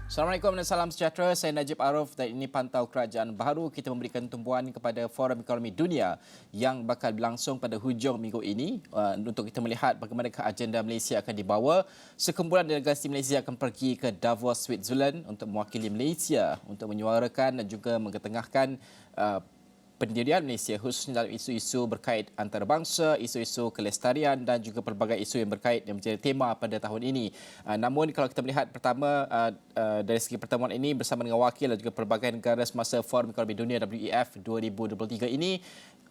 Assalamualaikum dan salam sejahtera. Saya Najib Arif dan ini Pantau Kerajaan Baharu. Kita memberikan tumpuan kepada Forum Ekonomi Dunia yang bakal berlangsung pada hujung minggu ini untuk kita melihat bagaimana agenda Malaysia akan dibawa. Sekumpulan delegasi Malaysia akan pergi ke Davos, Switzerland untuk mewakili Malaysia untuk menyuarakan dan juga mengetengahkan pendirian Malaysia khususnya dalam isu-isu berkait antarabangsa, isu-isu kelestarian dan juga pelbagai isu yang berkait yang menjadi tema pada tahun ini. Namun kalau kita melihat pertama dari segi pertemuan ini bersama dengan wakil dan juga pelbagai negara semasa Forum Ekonomi Dunia WEF 2023 ini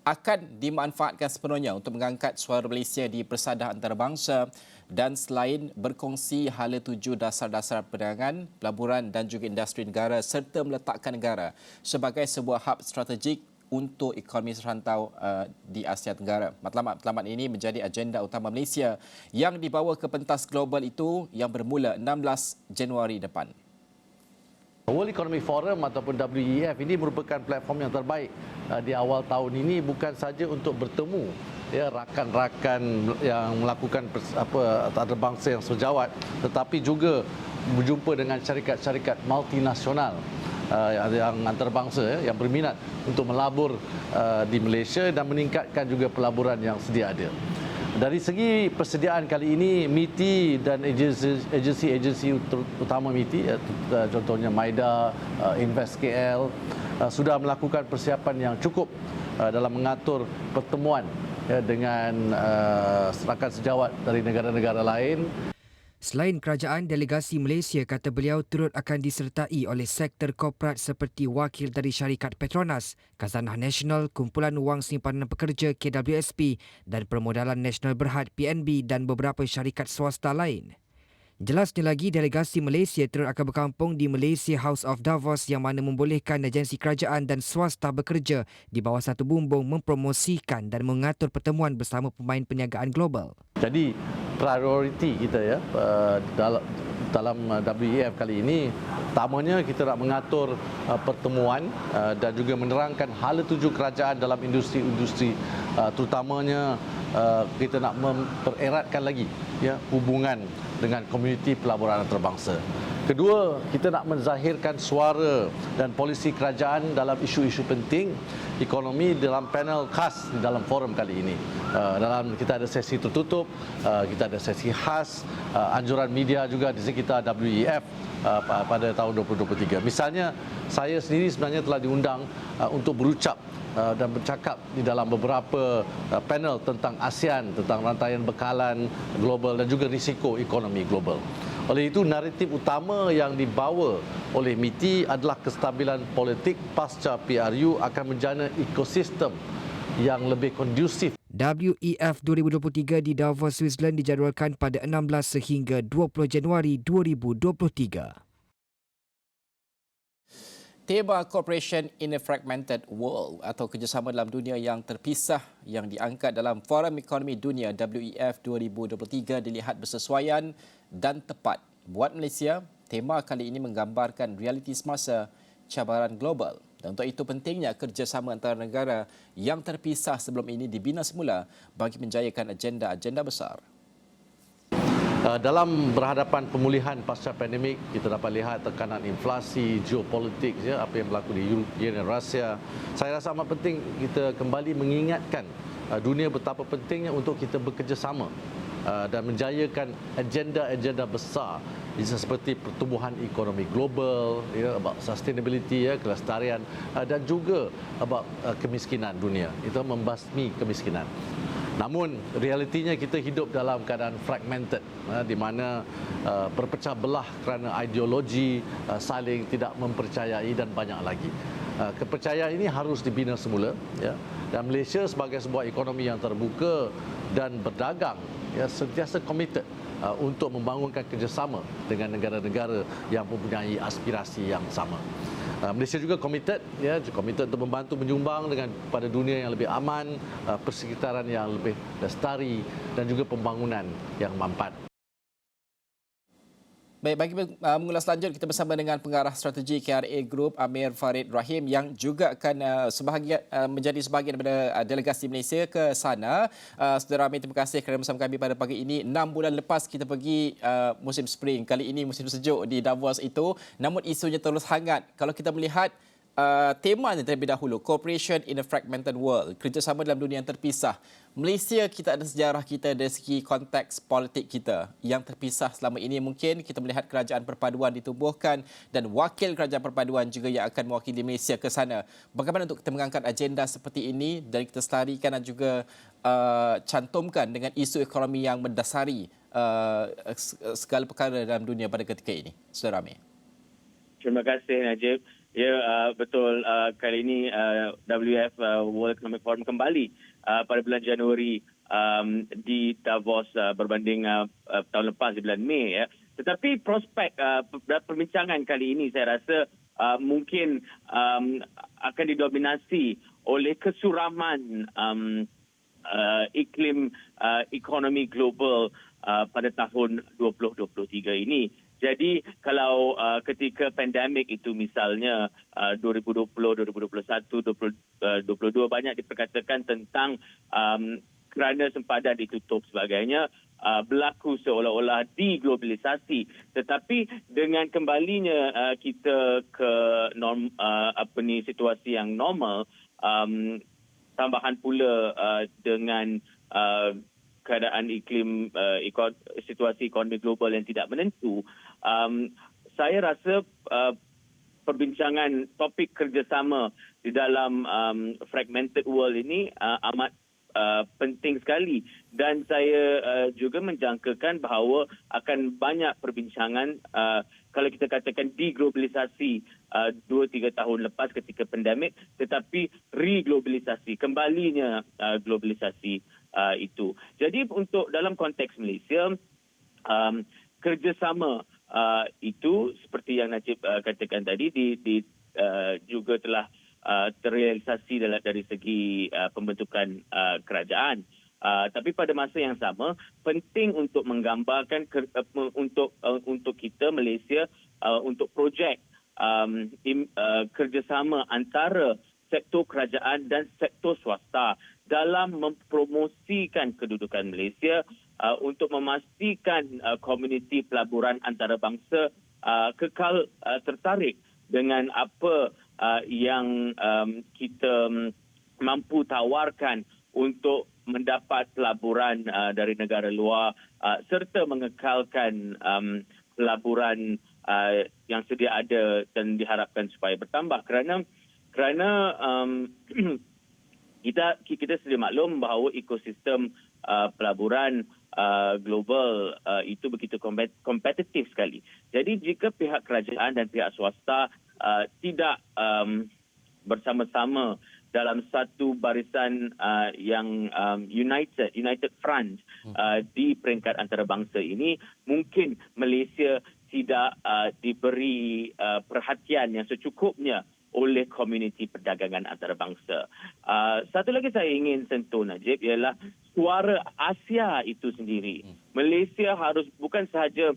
akan dimanfaatkan sepenuhnya untuk mengangkat suara Malaysia di persadah antarabangsa dan selain berkongsi hala tuju dasar-dasar perdagangan, pelaburan dan juga industri negara serta meletakkan negara sebagai sebuah hub strategik untuk ekonomi serantau di Asia Tenggara. Matlamat ini menjadi agenda utama Malaysia yang dibawa ke pentas global itu yang bermula 16 Januari depan. World Economic Forum ataupun WEF ini merupakan platform yang terbaik di awal tahun ini bukan saja untuk bertemu rakan-rakan yang melakukan antarabangsa yang sejawat tetapi juga berjumpa dengan syarikat-syarikat multinasional yang antarabangsa yang berminat untuk melabur di Malaysia dan meningkatkan juga pelaburan yang sedia ada. Dari segi persediaan kali ini, MITI dan agensi-agensi utama MITI, contohnya MIDA, Invest KL, sudah melakukan persiapan yang cukup dalam mengatur pertemuan dengan rakan sejawat dari negara-negara lain. Selain kerajaan, delegasi Malaysia kata beliau turut akan disertai oleh sektor korporat seperti wakil dari syarikat Petronas, Khazanah Nasional, Kumpulan Wang Simpanan Pekerja KWSP dan Permodalan Nasional Berhad PNB dan beberapa syarikat swasta lain. Jelasnya lagi, delegasi Malaysia turut akan berkampung di Malaysia House of Davos yang mana membolehkan agensi kerajaan dan swasta bekerja di bawah satu bumbung mempromosikan dan mengatur pertemuan bersama pemain perniagaan global. Jadi prioriti kita dalam WEF kali ini utamanya kita nak mengatur pertemuan dan juga menerangkan hala tuju kerajaan dalam industri-industri terutamanya kita nak mempereratkan lagi hubungan dengan komuniti pelaburan antarabangsa. Kedua, kita nak menzahirkan suara dan polisi kerajaan dalam isu-isu penting ekonomi dalam panel khas di dalam forum kali ini. Kita ada sesi tertutup, kita ada sesi khas, anjuran media juga di sekitar WEF pada tahun 2023. Misalnya, saya sendiri sebenarnya telah diundang untuk berucap dan bercakap di dalam beberapa panel tentang ASEAN, tentang rantaian bekalan global dan juga risiko ekonomi global. Oleh itu, naratif utama yang dibawa oleh MITI adalah kestabilan politik pasca PRU akan menjana ekosistem yang lebih kondusif. WEF 2023 di Davos, Switzerland dijadualkan pada 16 sehingga 20 Januari 2023. Tema Cooperation in a Fragmented World atau kerjasama dalam dunia yang terpisah yang diangkat dalam Forum Ekonomi Dunia WEF 2023 dilihat bersesuaian dan tepat. Buat Malaysia, tema kali ini menggambarkan realiti semasa cabaran global. Dan untuk itu pentingnya kerjasama antara negara yang terpisah sebelum ini dibina semula bagi menjayakan agenda-agenda besar. Dalam berhadapan pemulihan pasca pandemik, kita dapat lihat tekanan inflasi, geopolitik, apa yang berlaku di Ukraine dan Rusia. Saya rasa amat penting kita kembali mengingatkan dunia betapa pentingnya untuk kita bekerjasama dan menjayakan agenda-agenda besar seperti pertumbuhan ekonomi global, about sustainability, kelestarian dan juga about kemiskinan dunia. Itu membasmi kemiskinan. Namun realitinya kita hidup dalam keadaan fragmented di mana berpecah belah kerana ideologi, saling tidak mempercayai dan banyak lagi. Kepercayaan ini harus dibina semula dan Malaysia sebagai sebuah ekonomi yang terbuka dan berdagang sentiasa komited untuk membangunkan kerjasama dengan negara-negara yang mempunyai aspirasi yang sama. Malaysia juga komited untuk membantu menyumbang pada dunia yang lebih aman, persekitaran yang lebih lestari dan juga pembangunan yang mampat. Baik, bagi mengulas lanjut, kita bersama dengan pengarah strategi KRA Group Amir Farid Rahim yang juga akan menjadi sebahagian daripada delegasi Malaysia ke sana. Saudara Amir, terima kasih kerana bersama kami pada pagi ini. 6 bulan lepas kita pergi musim spring, kali ini musim sejuk di Davos itu, namun isunya terus hangat. Kalau kita melihat temanya terlebih dahulu, Cooperation in a Fragmented World, kerjasama dalam dunia yang terpisah. Malaysia, kita ada sejarah kita dari segi konteks politik kita yang terpisah selama ini. Mungkin kita melihat kerajaan perpaduan ditubuhkan dan wakil kerajaan perpaduan juga yang akan mewakili Malaysia ke sana. Bagaimana untuk kita mengangkat agenda seperti ini dan kita selarikan dan juga cantumkan dengan isu ekonomi yang mendasari segala perkara dalam dunia pada ketika ini, Saudara Amir? Terima kasih, Najib. Ya, betul. Kali ini WF World Economic Forum kembali pada bulan Januari di Davos berbanding tahun lepas di bulan Mei. Ya. Tetapi prospek perbincangan kali ini saya rasa mungkin akan didominasi oleh kesuraman iklim ekonomi global pada tahun 2023 ini. Jadi kalau ketika pandemik itu misalnya 2020, 2021, 2022 banyak diperkatakan tentang kerana sempadan ditutup sebagainya berlaku seolah-olah deglobalisasi. Tetapi dengan kembalinya kita ke situasi yang normal, tambahan pula dengan keadaan iklim situasi ekonomi global yang tidak menentu, saya rasa perbincangan topik kerjasama di dalam fragmented world ini amat penting sekali, dan saya juga menjangkakan bahawa akan banyak perbincangan kalau kita katakan deglobalisasi 2-3 tahun lepas ketika pandemik, tetapi reglobalisasi, kembalinya globalisasi itu. Jadi untuk dalam konteks Malaysia, kerjasama itu seperti yang Najib katakan tadi juga telah terrealisasi dari segi pembentukan kerajaan. Tapi pada masa yang sama penting untuk menggambarkan untuk kita Malaysia untuk projek kerjasama antara sektor kerajaan dan sektor swasta dalam mempromosikan kedudukan Malaysia untuk memastikan komuniti pelaburan antarabangsa kekal tertarik dengan apa yang kita mampu tawarkan untuk mendapat pelaburan dari negara luar serta mengekalkan pelaburan yang sedia ada dan diharapkan supaya bertambah kerana kita sedia maklum bahawa ekosistem pelaburan global itu begitu kompetitif sekali. Jadi jika pihak kerajaan dan pihak swasta tidak bersama-sama dalam satu barisan yang united front di peringkat antarabangsa ini, mungkin Malaysia tidak diberi perhatian yang secukupnya oleh komuniti perdagangan antarabangsa. Satu lagi saya ingin sentuh, Najib, ialah suara Asia itu sendiri. Malaysia harus bukan sahaja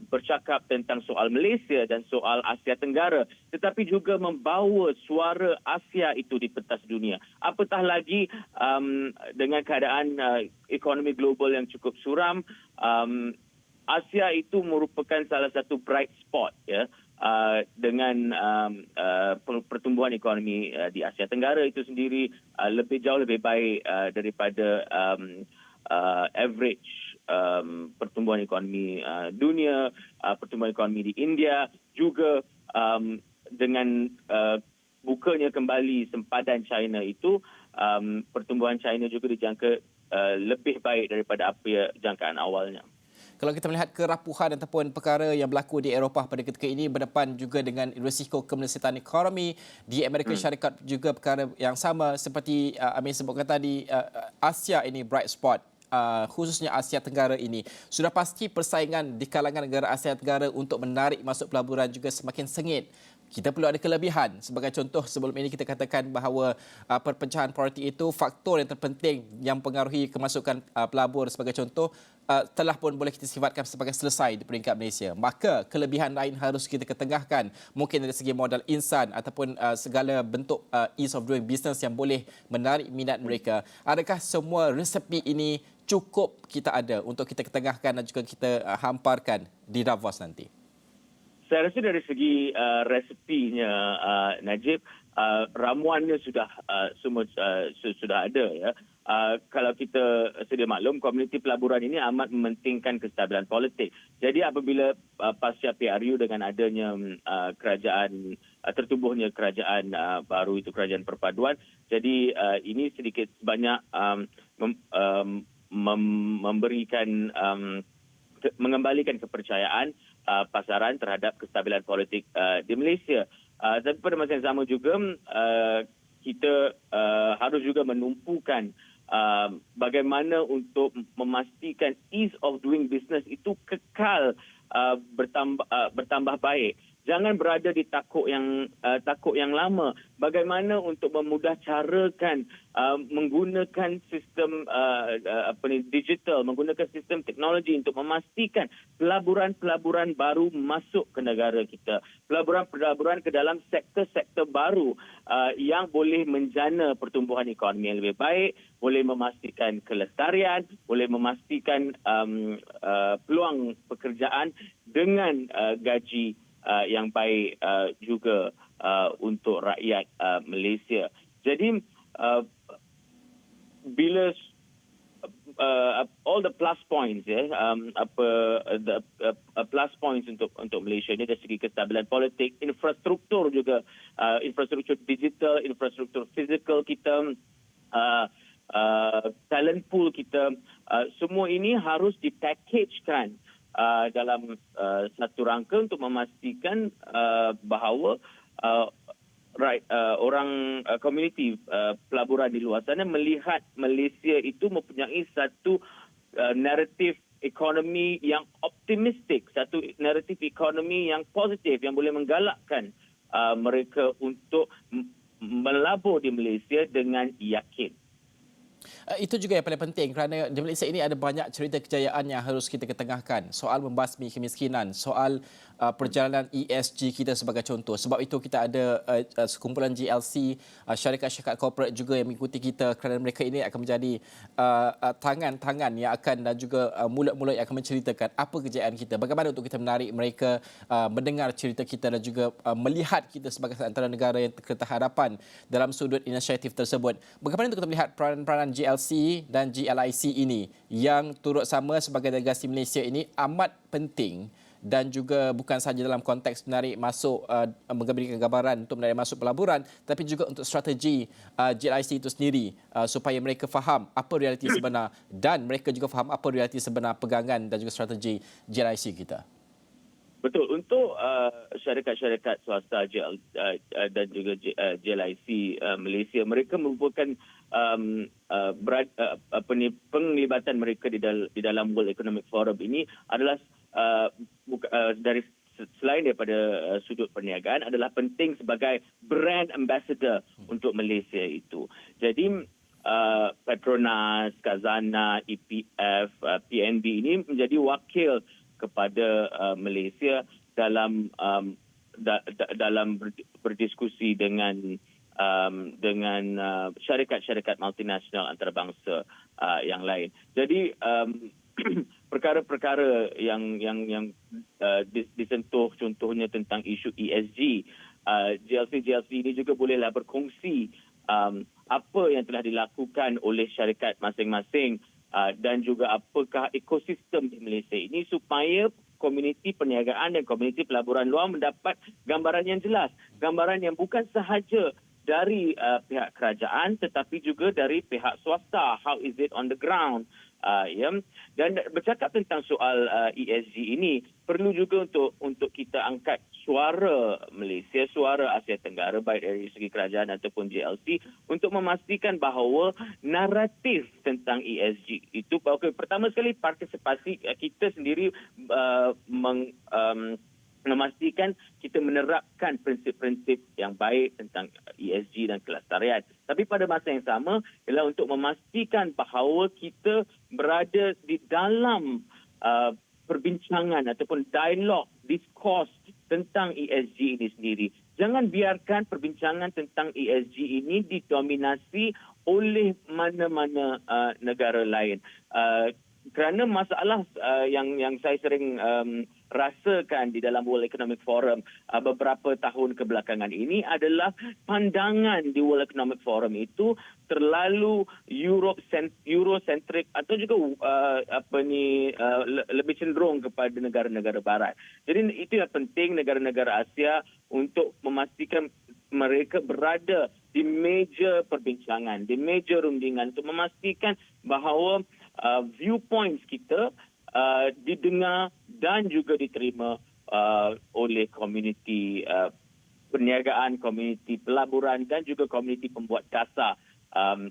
bercakap tentang soal Malaysia dan soal Asia Tenggara, tetapi juga membawa suara Asia itu di pentas dunia. Apatah lagi dengan keadaan ekonomi global yang cukup suram, Asia itu merupakan salah satu bright spot, ya, dengan pertumbuhan ekonomi di Asia Tenggara itu sendiri jauh lebih baik daripada average pertumbuhan ekonomi dunia, pertumbuhan ekonomi di India, juga dengan bukanya kembali sempadan China itu, pertumbuhan China juga dijangka lebih baik daripada apa jangkaan awalnya. Kalau kita melihat kerapuhan ataupun perkara yang berlaku di Eropah pada ketika ini berdepan juga dengan risiko kemelesetan ekonomi, di Amerika Syarikat juga perkara yang sama seperti Amir sebutkan tadi, Asia ini bright spot, khususnya Asia Tenggara ini. Sudah pasti persaingan di kalangan negara Asia Tenggara untuk menarik masuk pelaburan juga semakin sengit. kita perlu ada kelebihan. Sebagai contoh, sebelum ini kita katakan bahawa perpecahan politik itu faktor yang terpenting yang mempengaruhi kemasukan pelabur sebagai contoh telah pun boleh kita sifatkan sebagai selesai di peringkat Malaysia. Maka kelebihan lain harus kita ketengahkan. Mungkin dari segi modal insan ataupun segala bentuk ease of doing business yang boleh menarik minat mereka. Adakah semua resepi ini cukup kita ada untuk kita ketengahkan dan juga kita hamparkan di Davos nanti? Saya rasa dari segi resepinya, Najib, ramuannya sudah semua sudah ada ya. Kalau kita sedia maklum, komuniti pelaburan ini amat mementingkan kestabilan politik. Jadi apabila pasca PRU dengan adanya kerajaan tertubuhnya kerajaan baru itu kerajaan perpaduan, jadi ini sedikit banyak mengembalikan kepercayaan pasaran terhadap kestabilan politik di Malaysia. Tapi pada masa yang sama juga kita harus juga menumpukan bagaimana untuk memastikan ease of doing business itu kekal bertambah baik. Jangan berada di takuk yang lama. Bagaimana untuk memudah carakan menggunakan sistem digital, menggunakan sistem teknologi untuk memastikan pelaburan-pelaburan baru masuk ke negara kita. Pelaburan-pelaburan ke dalam sektor-sektor baru yang boleh menjana pertumbuhan ekonomi yang lebih baik, boleh memastikan kelestarian, boleh memastikan peluang pekerjaan dengan gaji yang baik juga untuk rakyat Malaysia. Jadi bila all the plus points plus points untuk Malaysia ini dari segi kestabilan politik, infrastruktur juga, infrastruktur digital, infrastruktur fizikal kita, talent pool kita, semua ini harus dipackagekan dalam satu rangka untuk memastikan bahawa orang komuniti pelaburan di luar sana melihat Malaysia itu mempunyai satu naratif ekonomi yang optimistik, satu naratif ekonomi yang positif yang boleh menggalakkan mereka untuk melabur di Malaysia dengan yakin. Itu juga yang paling penting kerana di Malaysia ini ada banyak cerita kejayaan yang harus kita ketengahkan. Soal membasmi kemiskinan, soal perjalanan ESG kita sebagai contoh. Sebab itu kita ada sekumpulan GLC, syarikat-syarikat korporat juga yang mengikuti kita kerana mereka ini akan menjadi tangan-tangan yang akan dan juga mulut-mulut yang akan menceritakan apa kejayaan kita. Bagaimana untuk kita menarik mereka mendengar cerita kita dan juga melihat kita sebagai antara negara yang terhadapan dalam sudut inisiatif tersebut. Bagaimana untuk kita melihat peranan GLC dan GLIC ini yang turut sama sebagai delegasi Malaysia ini amat penting dan juga bukan sahaja dalam konteks menarik masuk memberikan gambaran untuk menarik masuk pelaburan, tapi juga untuk strategi GLIC itu sendiri supaya mereka faham apa realiti sebenar dan mereka juga faham apa realiti sebenar pegangan dan juga strategi GLIC kita. Betul. Untuk syarikat-syarikat swasta dan juga GLIC Malaysia, mereka merupakan penglibatan mereka di dalam World Economic Forum ini adalah dari selain daripada sudut perniagaan adalah penting sebagai brand ambassador untuk Malaysia itu. Jadi Petronas, Khazanah, EPF, PNB ini menjadi wakil kepada Malaysia dalam berdiskusi dengan syarikat-syarikat multinasional antarabangsa yang lain. Jadi perkara-perkara yang disentuh, contohnya tentang isu ESG, GLC ini juga bolehlah berkongsi apa yang telah dilakukan oleh syarikat masing-masing dan juga apakah ekosistem di Malaysia ini supaya komuniti perniagaan dan komuniti pelaburan luar mendapat gambaran yang jelas. Gambaran yang bukan sahaja dari pihak kerajaan tetapi juga dari pihak swasta. How is it on the ground? Dan bercakap tentang soal ESG ini, perlu juga untuk kita angkat suara Malaysia, suara Asia Tenggara, baik dari segi kerajaan ataupun GLC, untuk memastikan bahawa naratif tentang ESG itu, pertama sekali partisipasi kita sendiri memastikan kita menerapkan prinsip-prinsip yang baik tentang ESG dan kelestarian. Tapi pada masa yang sama ialah untuk memastikan bahawa kita berada di dalam perbincangan ataupun dialog, diskurs tentang ESG ini sendiri. Jangan biarkan perbincangan tentang ESG ini didominasi oleh mana-mana negara lain. Kerana masalah yang saya sering rasakan di dalam World Economic Forum beberapa tahun kebelakangan ini adalah pandangan di World Economic Forum itu terlalu Eurocentric atau juga lebih cenderung kepada negara-negara barat. Jadi itu yang penting negara-negara Asia untuk memastikan mereka berada di meja perbincangan, di meja rundingan untuk memastikan bahawa viewpoints kita didengar dan juga diterima oleh komuniti perniagaan, komuniti pelaburan dan juga komuniti pembuat dasar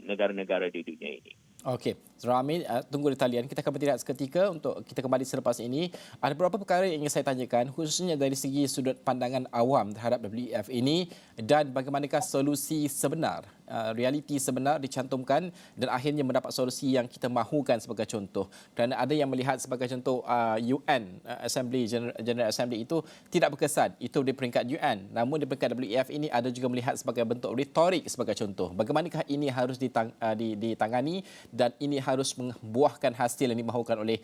negara-negara di dunia ini. Okey, Saudara Amin, tunggu di talian. Kita akan bertindak seketika untuk kita kembali selepas ini. Ada beberapa perkara yang ingin saya tanyakan, khususnya dari segi sudut pandangan awam terhadap WEF ini dan bagaimanakah solusi sebenar, realiti sebenar dicantumkan dan akhirnya mendapat solusi yang kita mahukan sebagai contoh. Kerana ada yang melihat sebagai contoh UN, General Assembly itu tidak berkesan. Itu di peringkat UN. Namun di peringkat WEF ini ada juga melihat sebagai bentuk retorik sebagai contoh. Bagaimanakah ini harus ditangani dan ini harus membuahkan hasil yang dimahukan oleh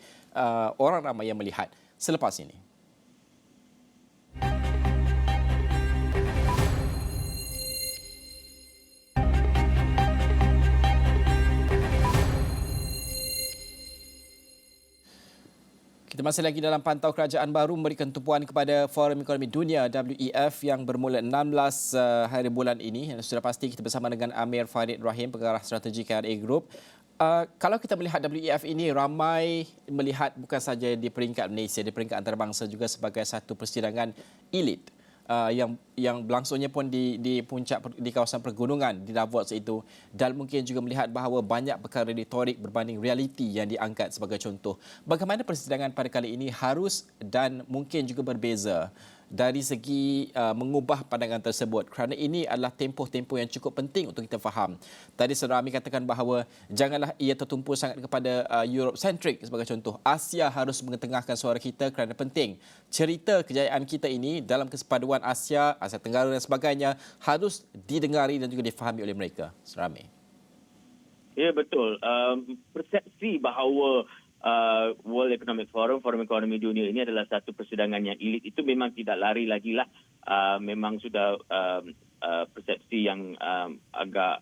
orang ramai yang melihat selepas ini. Kita masih lagi dalam pantau kerajaan baru memberikan tumpuan kepada Forum Ekonomi Dunia WEF yang bermula 16 hari bulan ini. Sudah pasti kita bersama dengan Amir Farid Rahim, pengarah strategi KRA Group. Kalau kita melihat WEF ini, ramai melihat bukan saja di peringkat Malaysia, di peringkat antarabangsa juga sebagai satu persidangan elit yang berlangsungnya pun di puncak di kawasan pergunungan di Davos itu, dan mungkin juga melihat bahawa banyak perkara retorik berbanding realiti yang diangkat sebagai contoh. Bagaimana persidangan pada kali ini harus dan mungkin juga berbeza dari segi mengubah pandangan tersebut, kerana ini adalah tempoh-tempoh yang cukup penting untuk kita faham. Tadi Saudara Amir katakan bahawa janganlah ia tertumpu sangat kepada Eurocentric sebagai contoh. Asia harus mengetengahkan suara kita kerana penting. Cerita kejayaan kita ini dalam kesepaduan Asia, Asia Tenggara dan sebagainya harus didengari dan juga difahami oleh mereka. Saudara Amir. Ya, betul. Persepsi bahawa World Economic Forum, Forum Ekonomi Dunia ini adalah satu persidangan yang elit itu memang tidak lari lagi lah. Memang sudah persepsi yang agak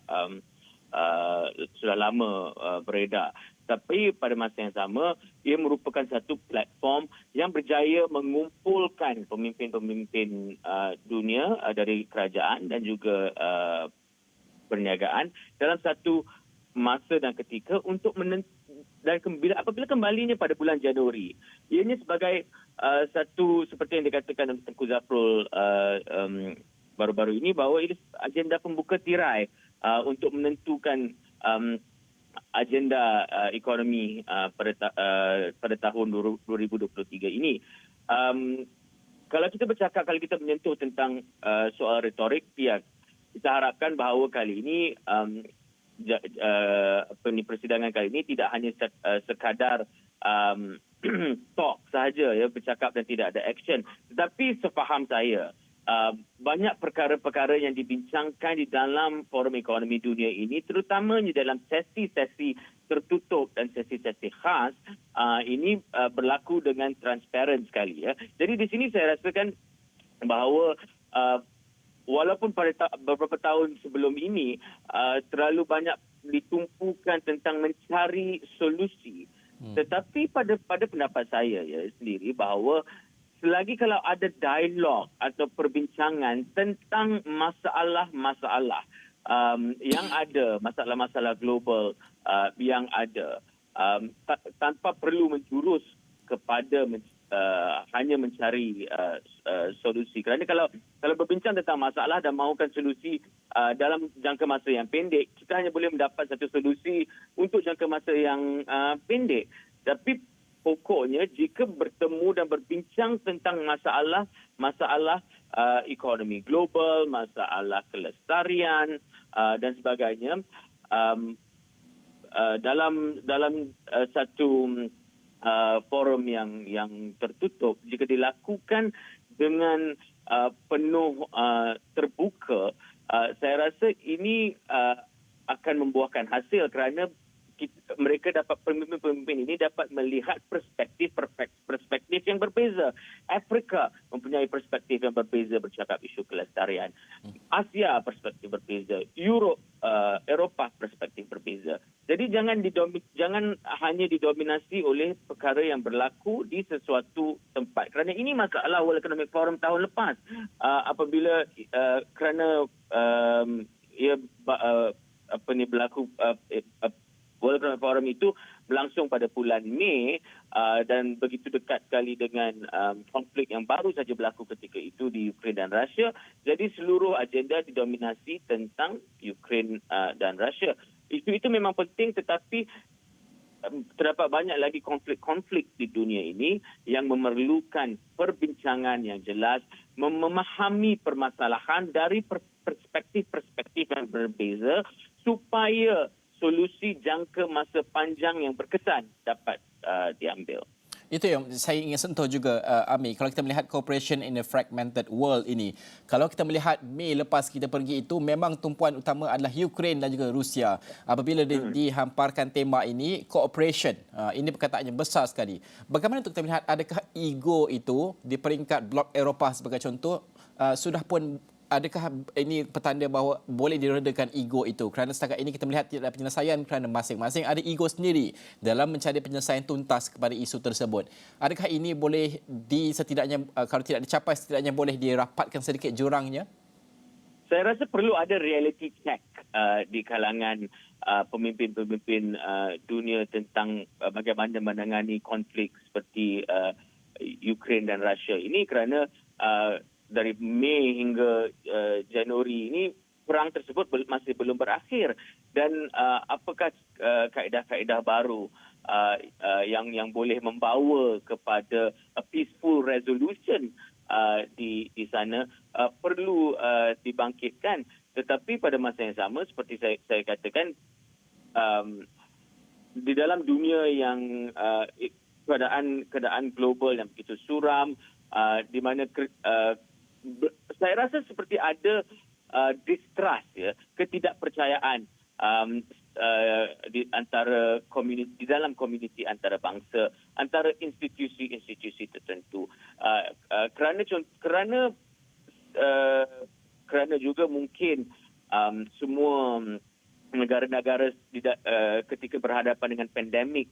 sudah lama beredar. Tapi pada masa yang sama, ia merupakan satu platform yang berjaya mengumpulkan pemimpin-pemimpin dunia dari kerajaan dan juga perniagaan dalam satu masa dan ketika untuk dan apabila kembalinya pada bulan Januari, ianya sebagai satu seperti yang dikatakan oleh Tengku Zafrul baru-baru ini bahawa ini agenda pembuka tirai untuk menentukan agenda ekonomi pada tahun 2023 ini. Kalau kita bercakap, kalau kita menyentuh tentang soal retorik, ya, kita harapkan bahawa kali ini persidangan kali ini tidak hanya sekadar talk sahaja, ya, bercakap dan tidak ada action, tetapi sefaham saya banyak perkara-perkara yang dibincangkan di dalam Forum Ekonomi Dunia ini, terutamanya dalam sesi-sesi tertutup dan sesi-sesi khas, ini berlaku dengan transparan sekali, ya. Jadi di sini saya rasakan bahawa walaupun pada beberapa tahun sebelum ini terlalu banyak ditumpukan tentang mencari solusi, tetapi pada pendapat saya, ya, sendiri bahawa selagi kalau ada dialog atau perbincangan tentang masalah-masalah yang ada, masalah-masalah global yang ada, tanpa perlu menjurus kepada hanya mencari solusi. Kerana kalau berbincang tentang masalah dan mahukan solusi dalam jangka masa yang pendek, kita hanya boleh mendapat satu solusi untuk jangka masa yang pendek. Tapi pokoknya jika bertemu dan berbincang tentang masalah ekonomi global, masalah kelestarian dan sebagainya, dalam satu forum yang tertutup, jika dilakukan dengan penuh terbuka, saya rasa ini akan membuahkan hasil kerana mereka dapat, pemimpin-pemimpin ini dapat melihat perspektif yang berbeza. Afrika mempunyai perspektif yang berbeza bercakap isu kelestarian. Asia perspektif berbeza. Eropah perspektif berbeza. Jadi jangan hanya didominasi oleh perkara yang berlaku di sesuatu tempat. Kerana ini masalah World Economic Forum tahun lepas. Apabila kerana berlaku World Economic Forum itu berlangsung pada bulan Mei dan begitu dekat sekali dengan konflik yang baru saja berlaku ketika itu di Ukraine dan Rusia. Jadi seluruh agenda didominasi tentang Ukraine dan Rusia. Itu memang penting, tetapi terdapat banyak lagi konflik-konflik di dunia ini yang memerlukan perbincangan yang jelas, memahami permasalahan dari perspektif-perspektif yang berbeza supaya solusi jangka masa panjang yang berkesan dapat diambil. Itu yang saya ingin sentuh juga, Amir. Kalau kita melihat cooperation in a fragmented world ini, kalau kita melihat Mei lepas kita pergi itu, memang tumpuan utama adalah Ukraine dan juga Rusia. Apabila dihamparkan tema ini, cooperation, ini perkataannya besar sekali. Bagaimana untuk kita melihat, adakah ego itu di peringkat blok Eropah sebagai contoh, sudah pun adakah ini petanda bahawa boleh diredakan ego itu? Kerana setakat ini kita melihat tidak ada penyelesaian kerana masing-masing ada ego sendiri dalam mencari penyelesaian tuntas kepada isu tersebut. Adakah ini boleh setidaknya, kalau tidak dicapai, setidaknya boleh dirapatkan sedikit jurangnya? Saya rasa perlu ada reality check di kalangan pemimpin-pemimpin dunia tentang bagaimana menangani konflik seperti Ukraine dan Rusia ini, kerana dari Mei hingga Januari ini perang tersebut masih belum berakhir, dan apakah kaedah-kaedah baru yang boleh membawa kepada a peaceful resolution di sana perlu dibangkitkan. Tetapi pada masa yang sama, seperti saya katakan, di dalam dunia yang keadaan global yang begitu suram, di mana saya rasa seperti ada distrust, ketidakpercayaan di antara di dalam komuniti antara bangsa, antara institusi-institusi tertentu, kerana juga mungkin semua negara-negara ketika berhadapan dengan pandemik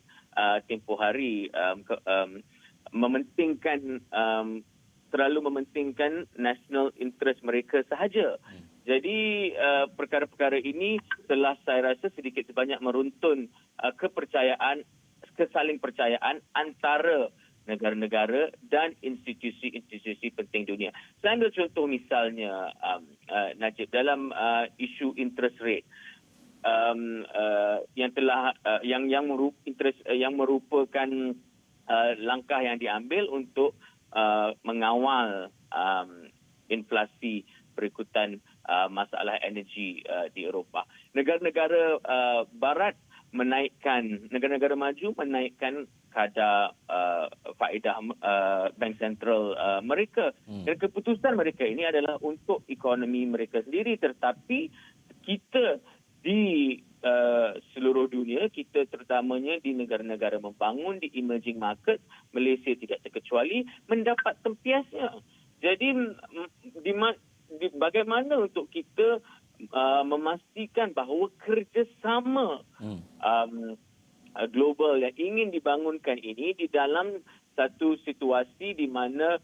tempoh hari terlalu mementingkan national interest mereka sahaja. Jadi perkara-perkara ini telah, saya rasa, sedikit sebanyak meruntun kesaling percayaan antara negara-negara dan institusi-institusi penting dunia. Saya ambil contoh misalnya, Najib, dalam isu interest rate yang merupakan langkah yang diambil untuk mengawal inflasi berikutan masalah energi di Eropah. Negara-negara barat negara-negara maju menaikkan kadar faedah bank sentral mereka. Dan keputusan mereka ini adalah untuk ekonomi mereka sendiri, tetapi kita di seluruh dunia, kita terutamanya di negara-negara membangun, di emerging market, Malaysia tidak terkecuali, mendapat tempiasnya. Jadi bagaimana untuk kita memastikan bahawa kerjasama global yang ingin dibangunkan ini di dalam satu situasi di mana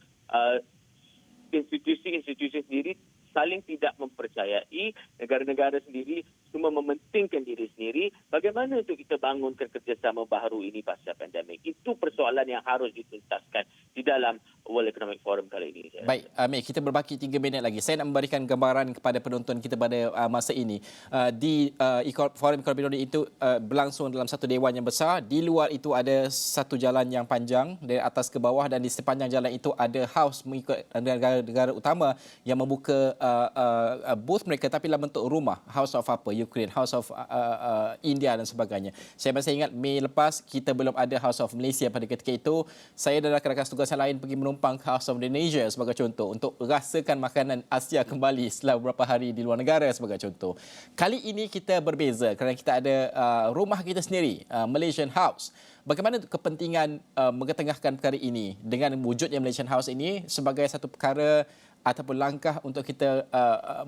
institusi-institusi sendiri saling tidak mempercayai, negara-negara sendiri semua mementingkan diri sendiri, bagaimana untuk kita bangunkan kerjasama baharu ini pasca pandemik? Itu persoalan yang harus dituntaskan di dalam World World Economic Forum kali ini. Baik, Amir, kita berbaki 3 minit lagi. Saya nak memberikan gambaran kepada penonton kita pada masa ini. Di Forum Ekonomi Dunia itu berlangsung dalam satu dewan yang besar. Di luar itu ada satu jalan yang panjang dari atas ke bawah, dan di sepanjang jalan itu ada house mengikut negara-negara utama yang membuka booth mereka, tapi dalam bentuk rumah. House of Ukraine, House of India dan sebagainya. Saya masih ingat Mei lepas kita belum ada House of Malaysia pada ketika itu. Saya dan rakan-rakan tugas yang lain pergi menumpang ke House of Indonesia sebagai contoh untuk rasakan makanan Asia kembali setelah beberapa hari di luar negara sebagai contoh. Kali ini kita berbeza kerana kita ada rumah kita sendiri, Malaysian House. Bagaimana kepentingan mengetengahkan perkara ini dengan wujudnya Malaysian House ini sebagai satu perkara ataupun langkah untuk kita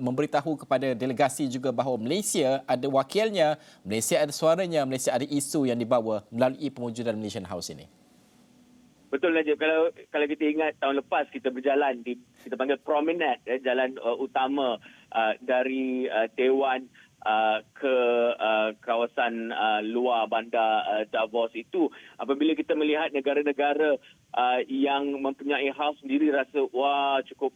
memberitahu kepada delegasi juga bahawa Malaysia ada wakilnya, Malaysia ada suaranya, Malaysia ada isu yang dibawa melalui pewujudan Malaysian House ini. Betul, Najib. Kalau kita ingat tahun lepas kita berjalan di, kita panggil promenade, jalan utama dari Dewan ke kawasan luar bandar Davos itu. Apabila kita melihat negara-negara yang mempunyai house sendiri, rasa wah cukup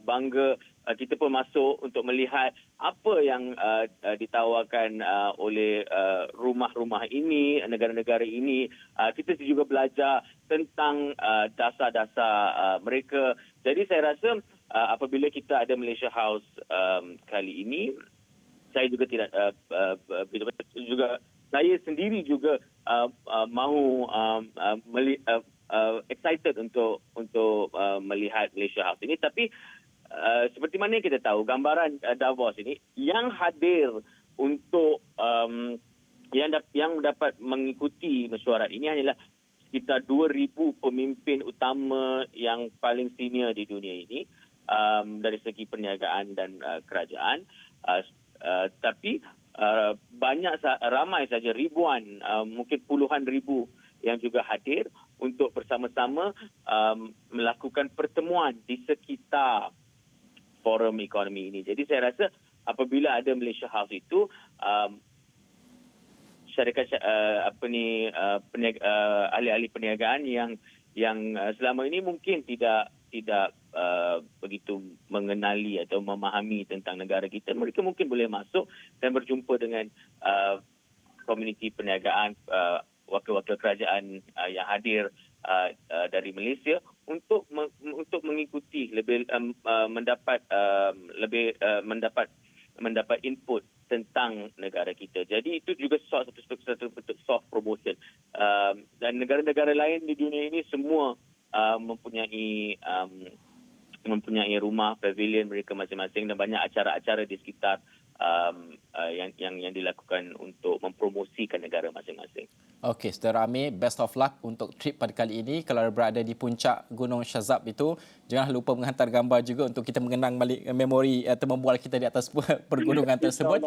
bangga. Kita pun masuk untuk melihat apa yang ditawarkan oleh rumah-rumah ini, negara-negara ini. Kita juga belajar tentang dasar-dasar mereka. Jadi saya rasa apabila kita ada Malaysia House kali ini, saya juga tidak juga saya sendiri juga mahu excited untuk melihat Malaysia House ini. Tapi seperti mana kita tahu, gambaran Davos ini yang hadir untuk yang dapat mengikuti mesyuarat ini hanyalah sekitar 2,000 pemimpin utama yang paling senior di dunia ini dari segi perniagaan dan kerajaan. Tapi ramai saja, ribuan, mungkin puluhan ribu yang juga hadir untuk bersama-sama melakukan pertemuan di sekitar forum ekonomi ini. Jadi saya rasa apabila ada Malaysia House itu, syarikat ahli-ahli perniagaan yang selama ini mungkin tidak begitu mengenali atau memahami tentang negara kita, mereka mungkin boleh masuk dan berjumpa dengan komuniti perniagaan, wakil-wakil kerajaan yang hadir dari Malaysia untuk mengikuti mendapat input tentang negara kita. Jadi itu juga satu bentuk soft promotion. Dan negara-negara lain di dunia ini semua mempunyai rumah pavilion mereka masing-masing dan banyak acara-acara di sekitar yang dilakukan untuk mempromosikan negara masing-masing. Okey, Saudara Amir, best of luck untuk trip pada kali ini. Kalau berada di puncak Gunung Shazab itu, jangan lupa menghantar gambar juga untuk kita mengenang balik memori atau membual kita di atas pergunungan tersebut.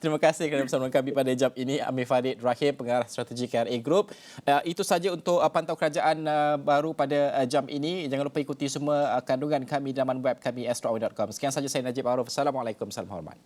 Terima kasih kerana bersama kami pada jam ini. Amir Farid Rahim, pengarah strategi KRA Group. Itu saja untuk pantau kerajaan baru pada jam ini. Jangan lupa ikuti semua kandungan kami di laman web kami astro.com. Sekian saja, saya Najib Arif. Assalamualaikum, salam hormat.